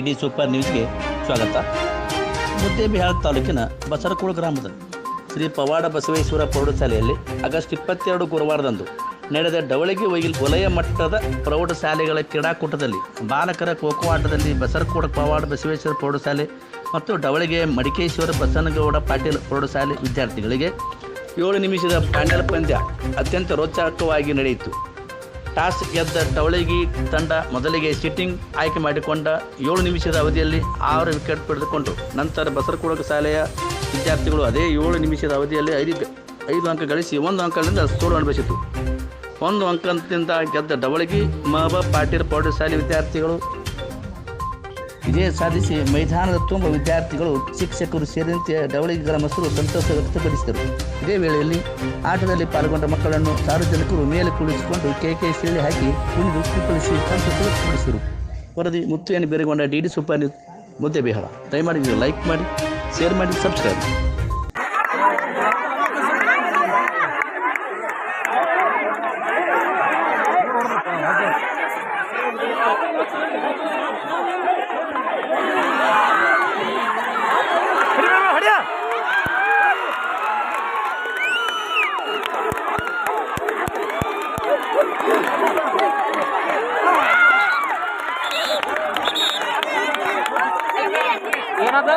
D super ನ್ಯೂಸ್ಗೆ ಸ್ವಾಗತ. ಮುದ್ದೇಬಿಹಾಳ ತಾಲೂಕಿನ ಬಸರಕೂಳು ಗ್ರಾಮದ ಶ್ರೀ ಪವಾಡ ಬಸವೇಶ್ವರ ಪ್ರೌಢಶಾಲೆಯಲ್ಲಿ ಆಗಸ್ಟ್ 22 ಗುರುವಾರದಂದು ನಡೆದ ಡವಳಗಿ ವಲಯ ಮಟ್ಟದ ಪ್ರೌಢಶಾಲೆಗಳ ಕ್ರೀಡಾಕೂಟದಲ್ಲಿ ಬಾಲಕರ ಖೋಖೋ ಆಟದಲ್ಲಿ ಬಸರಕೂಡ ಪವಾಡ ಬಸವೇಶ್ವರ ಪ್ರೌಢಶಾಲೆ ಮತ್ತು ಡವಳಗೆ ಮಡಿಕೇಶ್ವರ ಬಸನಗೌಡ ಪಾಟೀಲ್ ಪ್ರೌಢಶಾಲೆ ವಿದ್ಯಾರ್ಥಿಗಳಿಗೆ 7 ನಿಮಿಷದ ಫೈನಲ್ ಪಂದ್ಯ ಅತ್ಯಂತ ರೋಚಕವಾಗಿ ನಡೆಯಿತು. ಟಾಸ್ ಗೆದ್ದ ಡವಳಗಿ ತಂಡ ಮೊದಲಿಗೆ ಸಿಟ್ಟಿಂಗ್ ಆಯ್ಕೆ ಮಾಡಿಕೊಂಡ 7 ನಿಮಿಷದ ಅವಧಿಯಲ್ಲಿ 6 ವಿಕೆಟ್ ಪಡೆದುಕೊಂಡು ನಂತರ ಬಸರಕೂಡ ಶಾಲೆಯ ವಿದ್ಯಾರ್ಥಿಗಳು ಅದೇ 7 ನಿಮಿಷದ ಅವಧಿಯಲ್ಲಿ 5 ಅಂಕ ಗಳಿಸಿ 1 ಅಂಕದಿಂದ ಸೋಲು ಅನುಭವಿಸಿತು. 1 ಅಂಕದಿಂದ ಗೆದ್ದ ಡವಳಗಿ ಮಹಬ ಪಾಟೀಲ್ ಪ್ರೌಢಶಾಲೆ ವಿದ್ಯಾರ್ಥಿಗಳು ವಿಜಯ ಸಾಧಿಸಿ ಮೈದಾನದ ತುಂಬ ವಿದ್ಯಾರ್ಥಿಗಳು ಶಿಕ್ಷಕರು ಸೇರಿದಂತೆ ಡವಳಗಿ ಗ್ರಾಮಸ್ಥರು ಸಂತೋಷ ವ್ಯಕ್ತಪಡಿಸಿದರು. ಇದೇ ವೇಳೆಯಲ್ಲಿ ಆಟದಲ್ಲಿ ಪಾಲ್ಗೊಂಡ ಮಕ್ಕಳನ್ನು ಸಾರ್ವಜನಿಕರು ಮೇಲೆ ಕುಳಿಸಿಕೊಂಡು ಕೇಕೆ ಸೀಳಿ ಹಾಕಿ ಕುಣಿದು ಕುಪ್ಪಳಿಸಿ ಸಂತೋಷ ವ್ಯಕ್ತಪಡಿಸಿದರು. ವರದಿ ಮುತ್ತುಯನ್ನು ಬೇರೆಗೊಂಡ ಡಿ ಸೂಪರ್ ನ್ಯೂಸ್ ಮುದ್ದೇಬಿಹಾಳ. ದಯಮಾಡಿ ನೀವು ಲೈಕ್ ಮಾಡಿ, ಶೇರ್ ಮಾಡಿ, ಸಬ್ಸ್ಕ್ರೈಬ್ ಮಾಡಿ. ಏನದ